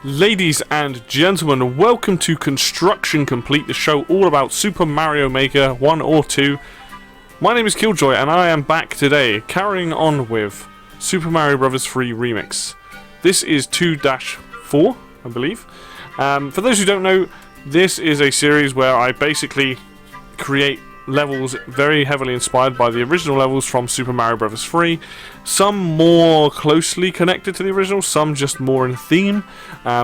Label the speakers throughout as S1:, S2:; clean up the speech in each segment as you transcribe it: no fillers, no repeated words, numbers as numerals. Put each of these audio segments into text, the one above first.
S1: Ladies and gentlemen, welcome to Construction Complete, the show all about Super Mario Maker 1 or 2. My name is Killjoy and I am back today, carrying on with Super Mario Bros. 3 Remix. This is 2-4, I believe. For those who don't know, this is a series where I basically create levels very heavily inspired by the original levels from Super Mario Bros. 3. Some more closely connected to the original, some just more in theme.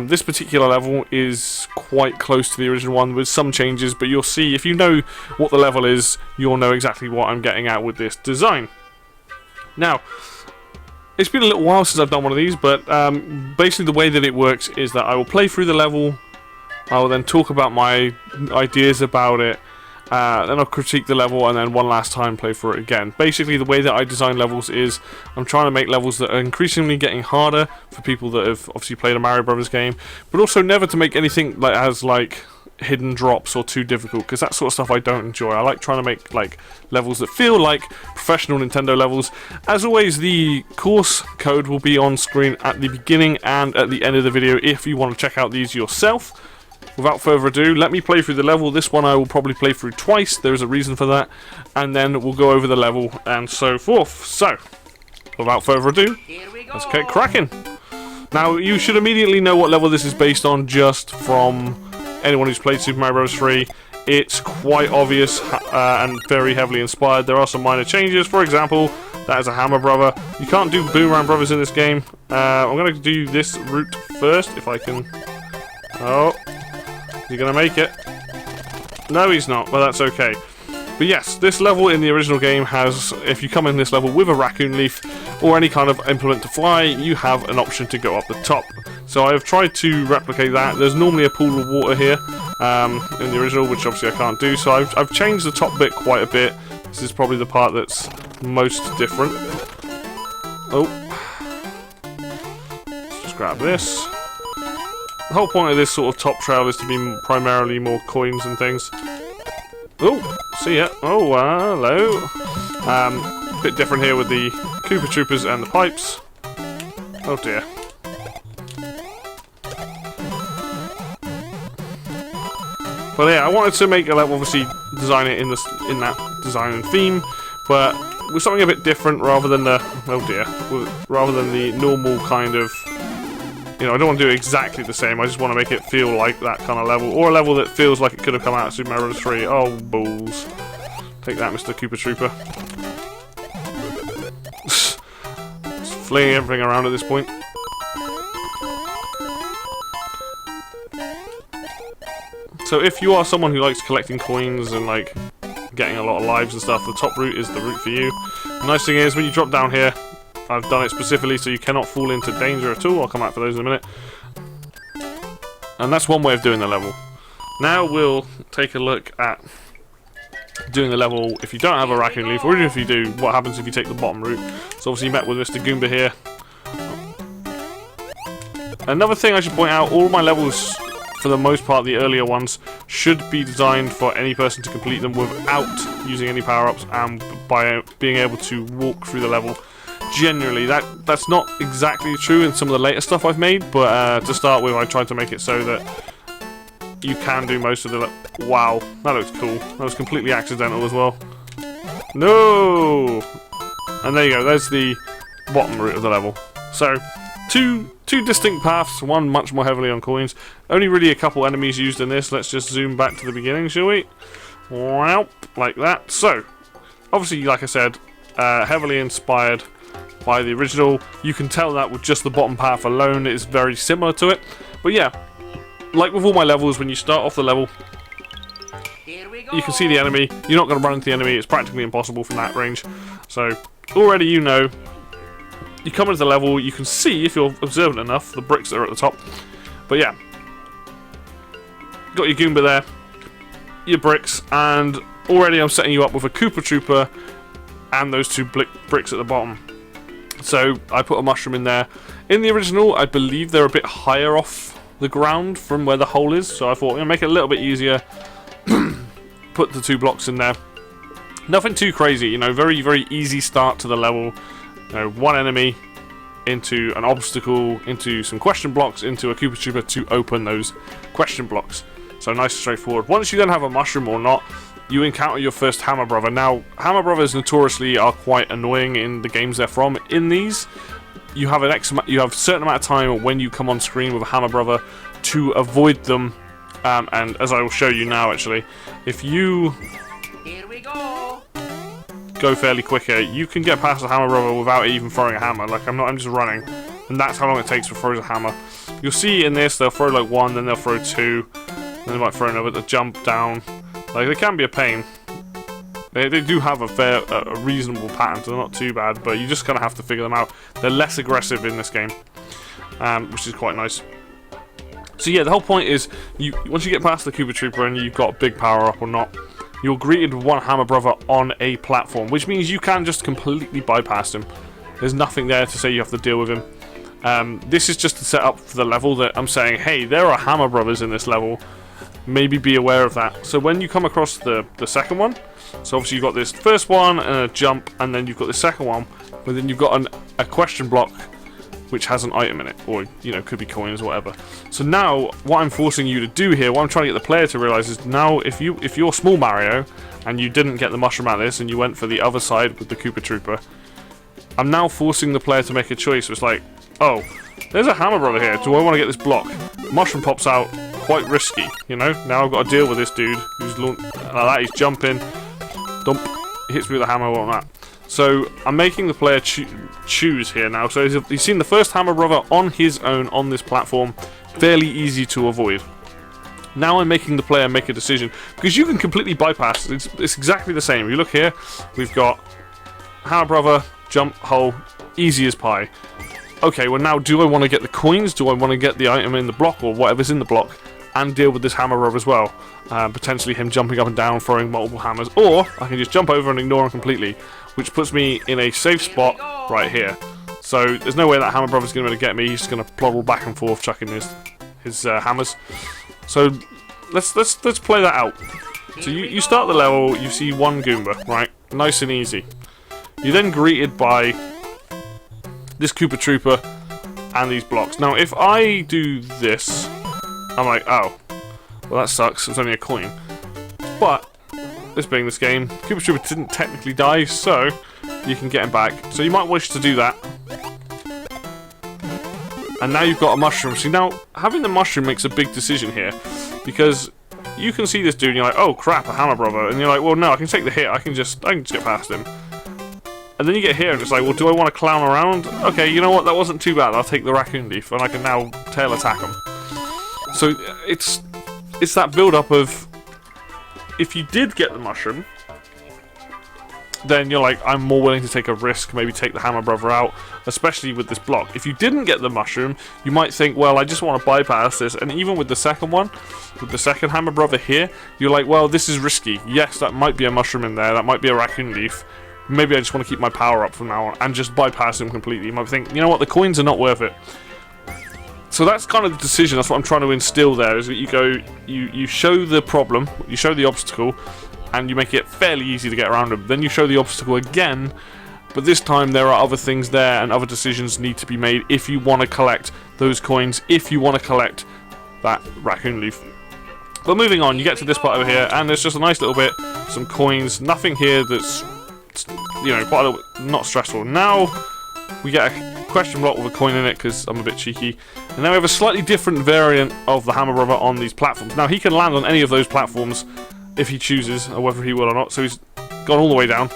S1: This particular level is quite close to the original one with some changes, but you'll see, if you know what the level is, you'll know exactly what I'm getting at with this design. Now, it's been a little while since I've done one of these, but basically the way that it works is that I will play through the level, I will then talk about my ideas about it, then I'll critique the level, and then one last time play through it again. Basically, the way that I design levels is I'm trying to make levels that are increasingly getting harder for people that have obviously played a Mario Brothers game, but also never to make anything that has like hidden drops or too difficult, because that sort of stuff I don't enjoy. I like trying to make like levels that feel like professional Nintendo levels. As always, the course code will be on screen at the beginning and at the end of the video if you want to check out these yourself. Without further ado, let me play through the level. This one I will probably play through twice, there's a reason for that, and then we'll go over the level and so forth. So, without further ado, let's get cracking. Now, you should immediately know what level this is based on just from anyone who's played Super Mario Bros. 3. It's quite obvious and very heavily inspired. There are some minor changes. For example, that is a Hammer Brother. You can't do Boomerang Brothers in this game. I'm going to do this route first, if I can. Oh. Is he going to make it? No, he's not. Well, that's okay. But yes, this level in the original game has, if you come in this level with a raccoon leaf or any kind of implement to fly, you have an option to go up the top. So I have tried to replicate that. There's normally a pool of water here in the original, which obviously I can't do. So I've changed the top bit quite a bit. This is probably the part that's most different. Oh. Let's just grab this. The whole point of this sort of top trail is to be primarily more coins and things. Oh, see ya. Oh, hello. Bit different here with the Koopa Troopers and the pipes. Oh dear. But yeah, I wanted to make a level, obviously design it in that design and theme, but with something a bit different rather than the rather than the normal kind of. You know, I don't want to do exactly the same, I just want to make it feel like that kind of level, or a level that feels like it could have come out of Super Mario Bros. 3. Oh, balls. Take that, Mr. Koopa Trooper. Just flinging everything around at this point. So if you are someone who likes collecting coins and like getting a lot of lives and stuff, the top route is the route for you. The nice thing is, when you drop down here, I've done it specifically so you cannot fall into danger at all. I'll come back for those in a minute. And that's one way of doing the level. Now we'll take a look at doing the level if you don't have a raccoon leaf, or even if you do, what happens if you take the bottom route. So obviously you met with Mr. Goomba here. Another thing I should point out, all my levels, for the most part the earlier ones, should be designed for any person to complete them without using any power-ups and by being able to walk through the level. Generally, that's not exactly true in some of the later stuff I've made, but to start with, I tried to make it so that you can do most of the. Wow, that looks cool. That was completely accidental as well. No, and there you go. There's the bottom route of the level. So, two distinct paths. One much more heavily on coins. Only really a couple enemies used in this. Let's just zoom back to the beginning, shall we? Wow, like that. So, obviously, like I said, heavily inspired by the original. You can tell that with just the bottom path alone, it's very similar to it. But yeah, like with all my levels, when you start off the level, you can see the enemy. You're not going to run into the enemy. It's practically impossible from that range. So already you know, you come into the level, you can see, if you're observant enough, the bricks that are at the top. But yeah, got your Goomba there, your bricks, and already I'm setting you up with a Koopa Trooper and those two bricks at the bottom. So I put a mushroom in there. In the original, I believe they're a bit higher off the ground from where the hole is, so I thought, make it a little bit easier. Put the two blocks in there. Nothing too crazy, you know, very, very easy start to the level. You know, one enemy, into an obstacle, into some question blocks, into a Koopa Trooper to open those question blocks. So nice and straightforward. Once you then have a mushroom or not, you encounter your first Hammer Brother. Now, Hammer Brothers notoriously are quite annoying in the games they're from. In these, you have a certain amount of time when you come on screen with a Hammer Brother to avoid them. And as I will show you now, actually, if you
S2: Here we go.
S1: go fairly quicker, you can get past the Hammer Brother without even throwing a hammer. Like, I'm just running, and that's how long it takes to throw a hammer. You'll see in this, they'll throw like one, then they'll throw two, then they might throw another to jump down. Like, they can be a pain. They do have a reasonable pattern, so they're not too bad, but you just kind of have to figure them out. They're less aggressive in this game, which is quite nice. So yeah, the whole point is, once you get past the Koopa Trooper and you've got a big power up or not, you're greeted with one Hammer Brother on a platform, which means you can just completely bypass him. There's nothing there to say you have to deal with him. This is just to set up for the level that I'm saying, hey, there are Hammer Brothers in this level. Maybe be aware of that. So when you come across the second one, so obviously you've got this first one and a jump, and then you've got the second one, but then you've got a question block which has an item in it, or, you know, could be coins or whatever. So now, what I'm forcing you to do here, what I'm trying to get the player to realise is, now, if you're small Mario, and you didn't get the mushroom out of this, and you went for the other side with the Koopa Trooper, I'm now forcing the player to make a choice. It's like, oh, there's a Hammer Brother here, do I want to get this block? Mushroom pops out, quite risky, you know? Now I've got to deal with this dude, who's like that, he's jumping, dump, hits me with a hammer, whatnot. So I'm making the player choose here now. So he's seen the first Hammer Brother on his own on this platform, fairly easy to avoid. Now I'm making the player make a decision, because you can completely bypass. It's exactly the same. If you look here, we've got Hammer Brother, jump, hole, easy as pie. Okay, well now, do I want to get the coins? Do I want to get the item in the block, or whatever's in the block, and deal with this Hammer Brother as well? Potentially him jumping up and down, throwing multiple hammers, or I can just jump over and ignore him completely, which puts me in a safe spot right here. So there's no way that Hammer Brother's going to be able to get me. He's just going to ploddle back and forth, chucking his hammers. So let's play that out. So you start the level, you see one Goomba, right? Nice and easy. You're then greeted by this Koopa Trooper and these blocks. Now, if I do this, I'm like, oh, well that sucks. It's only a coin. But this being this game, Koopa Trooper didn't technically die, so you can get him back. So you might wish to do that. And now you've got a mushroom. See, now, having the mushroom makes a big decision here, because you can see this dude and you're like, oh crap, a Hammer Brother. And you're like, well no, I can take the hit, I can just get past him. And then you get here and it's like, well, do I want to clown around? Okay, you know what, that wasn't too bad. I'll take the Raccoon Leaf and I can now tail attack him. So it's that build up of, if you did get the mushroom, then you're like, I'm more willing to take a risk, maybe take the Hammer Brother out, especially with this block. If you didn't get the mushroom, you might think, well, I just want to bypass this. And even with the second one, with the second Hammer Brother here, you're like, well, this is risky. Yes, that might be a mushroom in there, that might be a Raccoon Leaf. Maybe I just want to keep my power up from now on and just bypass him completely. You might think, you know what, the coins are not worth it. So that's kind of the decision. That's what I'm trying to instill there, is that you go, you show the problem, you show the obstacle, and you make it fairly easy to get around him. Then you show the obstacle again, but this time there are other things there and other decisions need to be made if you want to collect those coins, if you want to collect that Raccoon Leaf. But moving on, you get to this part over here, and there's just a nice little bit, some coins, nothing here that's, you know, quite a little bit not stressful. Now we get a question block with a coin in it, because I'm a bit cheeky. And now we have a slightly different variant of the Hammer Brother on these platforms. Now he can land on any of those platforms if he chooses, or whether he will or not. So he's gone all the way down.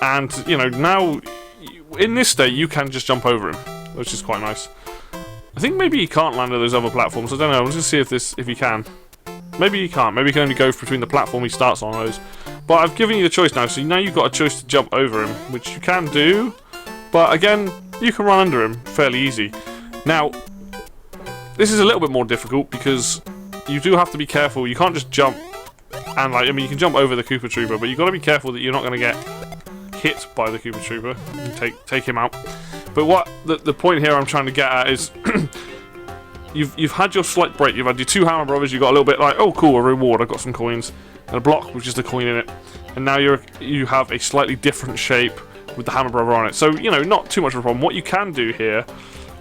S1: And, you know, now, in this state, you can just jump over him, which is quite nice. I think maybe he can't land on those other platforms. I don't know. Let's just see if he can. Maybe he can't. Maybe he can only go between the platform he starts on those. But I've given you the choice now, so now you've got a choice to jump over him, which you can do. But again, you can run under him fairly easy. Now, this is a little bit more difficult because you do have to be careful. You can't just jump and, like, I mean, you can jump over the Koopa Trooper, but you've got to be careful that you're not going to get hit by the Koopa Trooper and take him out. But what the point here I'm trying to get at is you've had your slight break. You've had your two Hammer Brothers. You've got a little bit like, oh cool, a reward. I've got some coins and a block with just a coin in it. And now you have a slightly different shape with the Hammer Brother on it. So, you know, not too much of a problem. What you can do here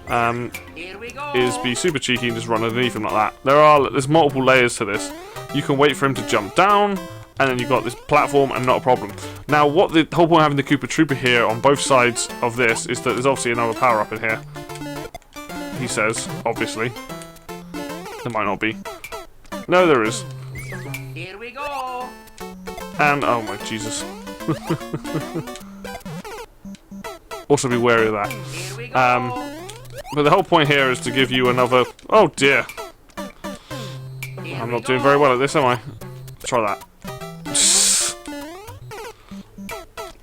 S2: Here we go.
S1: is be super cheeky and just run underneath him like that. There's multiple layers to this. You can wait for him to jump down, and then you've got this platform and not a problem. Now, what the whole point of having the Koopa Trooper here on both sides of this is that there's obviously another power-up in here. He says, obviously. There might not be. No, there is.
S2: Here we go.
S1: And, oh my Jesus. Also be wary of that.
S2: Here we go.
S1: But the whole point here is to give you another... Oh dear.
S2: Here
S1: I'm
S2: we
S1: not
S2: go.
S1: doing very well at this, am I? Try that.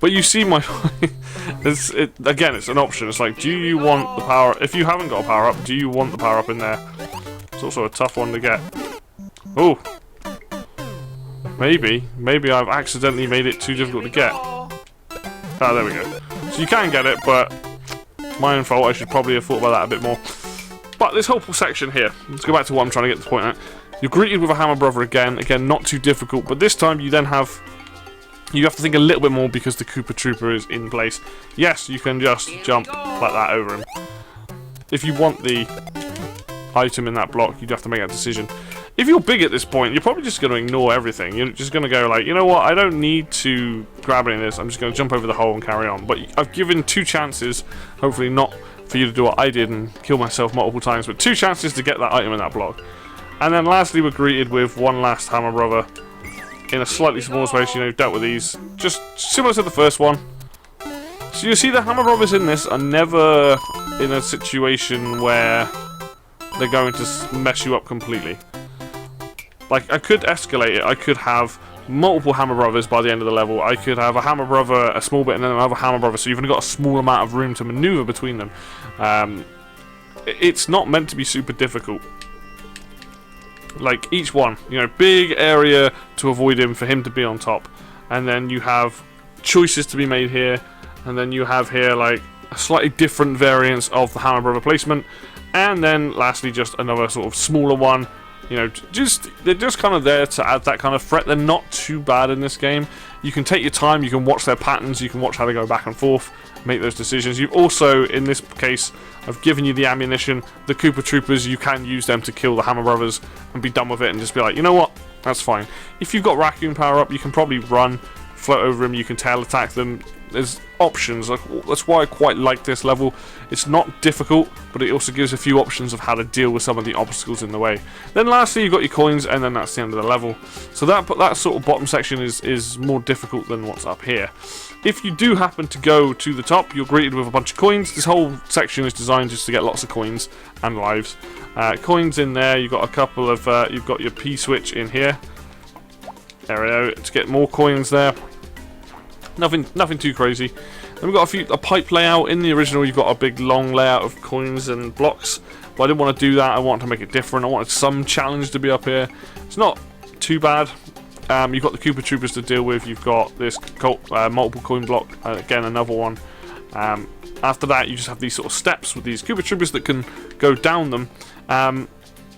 S1: But you see my... Again, it's an option. It's like, do you want the power... If you haven't got a power-up, do you want the power-up in there? It's also a tough one to get. Oh. Maybe I've accidentally made it too difficult to get. Ah, there we go. So you can get it, but my own fault. I should probably have thought about that a bit more. But this whole section here, let's go back to what I'm trying to get to the point at. You're greeted with a Hammer Brother again, not too difficult, but this time you then have... You have to think a little bit more because the Koopa Trooper is in place. Yes, you can just jump like that over him. If you want the item in that block, you'd have to make that decision. If you're big at this point, you're probably just going to ignore everything. You're just going to go like, you know what, I don't need to grab any of this. I'm just going to jump over the hole and carry on. But I've given 2 chances, hopefully not for you to do what I did and kill myself multiple times, but 2 chances to get that item in that block. And then lastly, we're greeted with one last Hammer Brother in a slightly smaller space. You know, dealt with these. Just similar to the first one. So you see the Hammer Brothers in this are never in a situation where they're going to mess you up completely. Like, I could escalate it. I could have multiple Hammer Brothers by the end of the level. I could have a Hammer Brother, a small bit, and then another Hammer Brother, so you've only got a small amount of room to maneuver between them. It's not meant to be super difficult. Like, each one, you know, big area to avoid him, for him to be on top. And then you have choices to be made here. And then you have here, like, a slightly different variance of the Hammer Brother placement. And then, lastly, just another sort of smaller one. You know, they're just kind of there to add that kind of threat. They're not too bad in this game. You can take your time, you can watch their patterns, you can watch how they go back and forth, make those decisions. You've also, in this case, I've given you the ammunition, the Koopa Troopers, you can use them to kill the Hammer Brothers and be done with it and just be like, you know what, that's fine. If you've got Raccoon power up, you can probably run, float over him, you can tail attack them. There's options. That's why I quite like this level. It's not difficult, but it also gives a few options of how to deal with some of the obstacles in the way. Then lastly, you've got your coins, and then that's the end of the level. So that sort of bottom section is more difficult than what's up here. If you do happen to go to the top, you're greeted with a bunch of coins. This whole section is designed just to get lots of coins and lives. Coins in there, you've got a couple of, you've got your P-switch in here. There we go, to get more coins there. Nothing too crazy. Then we've got a pipe layout. In the original, you've got a big long layout of coins and blocks. But I didn't want to do that. I wanted to make it different. I wanted some challenge to be up here. It's not too bad. You've got the Koopa Troopers to deal with. You've got this multiple coin block. Again, another one. After that, you just have these sort of steps with these Koopa Troopers that can go down them.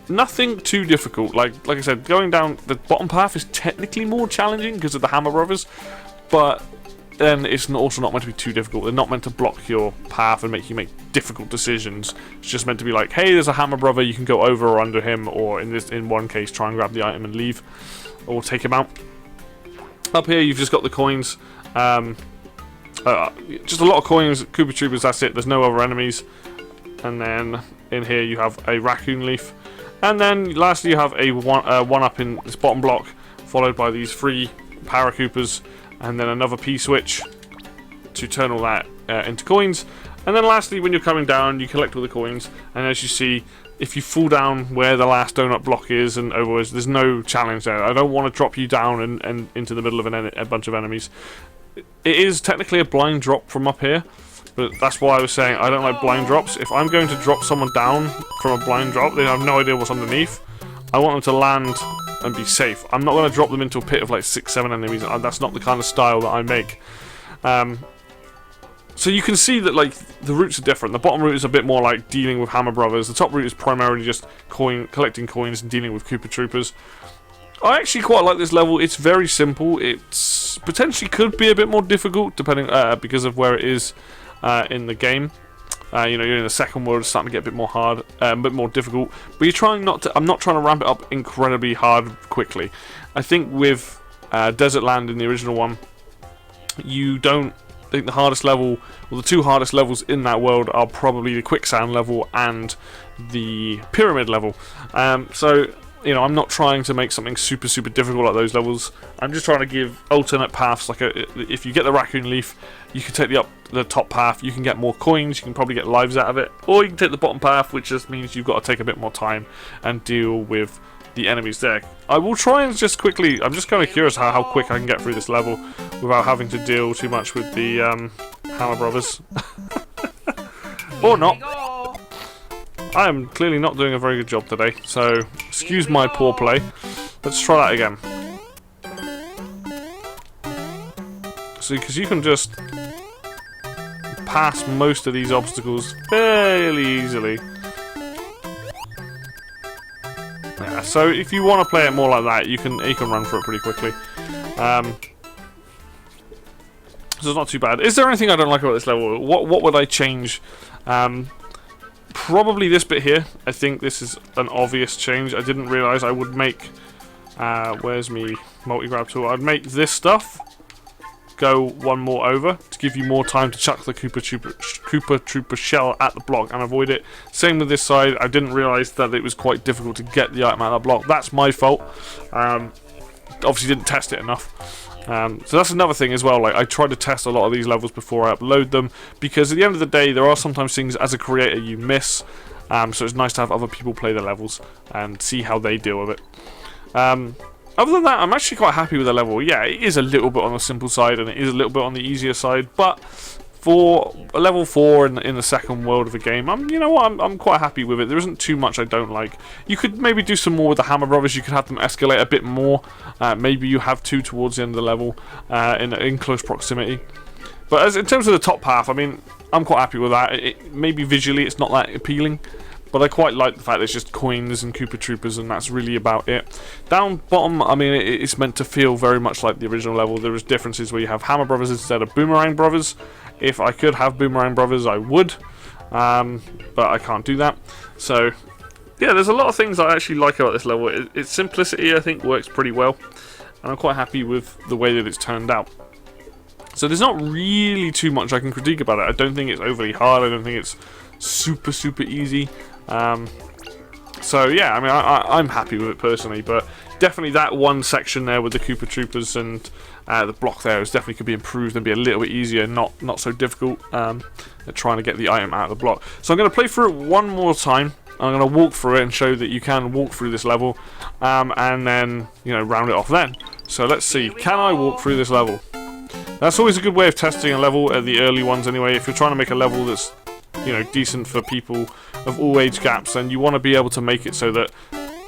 S1: Nothing too difficult. Like I said, going down the bottom path is technically more challenging because of the Hammer Brothers. But then it's also not meant to be too difficult. They're not meant to block your path and make you make difficult decisions. It's just meant to be like, hey, there's a Hammer Brother, you can go over or under him, or in one case, try and grab the item and leave, or take him out. Up here, you've just got the coins. Just a lot of coins, Koopa Troopers, that's it. There's no other enemies. And then in here, you have a Raccoon Leaf. And then lastly, you have a one-up in this bottom block, followed by these 3 Paracoopas. And then another P-switch to turn all that into coins. And then lastly, when you're coming down, you collect all the coins. And as you see, if you fall down where the last donut block is and overwards, there's no challenge there. I don't want to drop you down and into the middle of a bunch of enemies. It is technically a blind drop from up here. But that's why I was saying I don't like blind drops. If I'm going to drop someone down from a blind drop, they have no idea what's underneath. I want them to land and be safe. I'm not going to drop them into a pit of like 6-7 enemies. That's not the kind of style that I make. So you can see that like the routes are different. The bottom route is a bit more like dealing with Hammer Brothers. The top route is primarily just collecting coins and dealing with Koopa Troopers. I actually quite like this level. It's very simple. It's potentially could be a bit more difficult depending because of where it is in the game. You know, you're in the second world, it's starting to get a bit more hard, a bit more difficult. But you're trying not to. I'm not trying to ramp it up incredibly hard quickly. I think with Desert Land in the original one, you don't. I think the hardest level, well, the two hardest levels in that world are probably the quicksand level and the pyramid level. So, you know, I'm not trying to make something super difficult like those levels. I'm just trying to give alternate paths. Like, if you get the raccoon leaf, you can take the top path. You can get more coins. You can probably get lives out of it, or you can take the bottom path, which just means you've got to take a bit more time and deal with the enemies there. I will try and just quickly. I'm just kind of curious how quick I can get through this level without having to deal too much with the Hammer Brothers, or not. I am clearly not doing a very good job today, so excuse my poor play. Let's try that again. See, because you can just pass most of these obstacles fairly easily. Yeah, so if you want to play it more like that, you can run through it pretty quickly. So it's not too bad. Is there anything I don't like about this level? What would I change? Probably this bit here. I think this is an obvious change. I didn't realise I would make... where's me multi-grab tool? I'd make this stuff go one more over to give you more time to chuck the Koopa Trooper shell at the block and avoid it. Same with this side. I didn't realise that it was quite difficult to get the item out of the block. That's my fault. Obviously didn't test it enough. So that's another thing as well. Like, I try to test a lot of these levels before I upload them, because at the end of the day there are sometimes things as a creator you miss, so it's nice to have other people play the levels and see how they deal with it. Other than that, I'm actually quite happy with the level. Yeah, it is a little bit on the simple side and it is a little bit on the easier side, but for a level 4 in the second world of the game, you know what, I'm quite happy with it. There isn't too much I don't like. You could maybe do some more with the Hammer Brothers. You could have them escalate a bit more. Maybe you have two towards the end of the level in close proximity. But in terms of the top half, I mean, I'm quite happy with that. Maybe visually it's not that appealing, but I quite like the fact that it's just coins and Koopa Troopers, and that's really about it. Down bottom, I mean, it's meant to feel very much like the original level. There is differences where you have Hammer Brothers instead of Boomerang Brothers. If I could have Boomerang Brothers, I would, but I can't do that. So, yeah, there's a lot of things I actually like about this level. Its simplicity, I think, works pretty well, and I'm quite happy with the way that it's turned out. So there's not really too much I can critique about it. I don't think it's overly hard. I don't think it's super easy. So yeah, I mean, I'm happy with it personally, but definitely that one section there with the Koopa Troopers and the block there is definitely could be improved and be a little bit easier, not so difficult at trying to get the item out of the block. So I'm going to play through it one more time. I'm going to walk through it and show that you can walk through this level, and then, you know, round it off then. So let's see, can I walk through this level? That's always a good way of testing a level at the early ones anyway. If you're trying to make a level that's, you know, decent for people of all age gaps, then you want to be able to make it so that,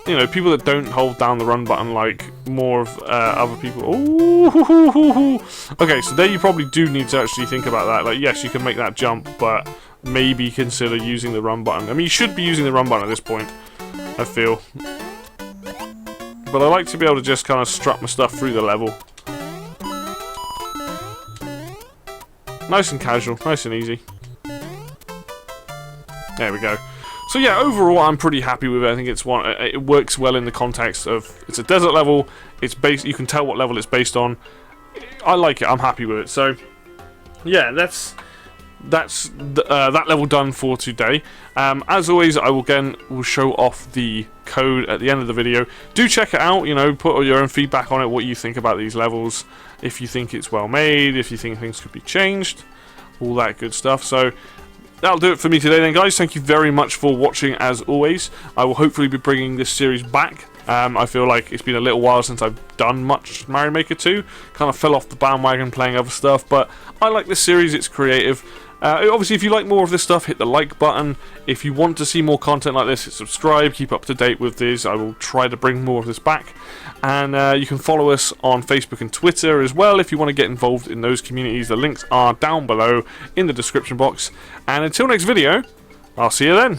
S1: you know, people that don't hold down the run button like more of other people. Ooh. Okay, so there you probably do need to actually think about that. Like, yes, you can make that jump, but maybe consider using the run button. I mean, you should be using the run button at this point, I feel. But I like to be able to just kind of strut my stuff through the level. Nice and casual, nice and easy. There we go. So yeah, overall I'm pretty happy with it. I think it works well in the context of it's a desert level. It's based. You can tell what level it's based on. I like it. I'm happy with it. So yeah, that's that level done for today. As always, I will show off the code at the end of the video. Do check it out. You know, put your own feedback on it. What you think about these levels? If you think it's well made, if you think things could be changed, all that good stuff. So that'll do it for me today then, guys. Thank you very much for watching as always. I will hopefully be bringing this series back. I feel like it's been a little while since I've done much Mario Maker 2. Kind of fell off the bandwagon playing other stuff, but I like this series. It's creative. Obviously, if you like more of this stuff, hit the like button. If you want to see more content like this, subscribe, keep up to date with this. I will try to bring more of this back. And you can follow us on Facebook and Twitter as well if you want to get involved in those communities. The links are down below in the description box. And until next video, I'll see you then.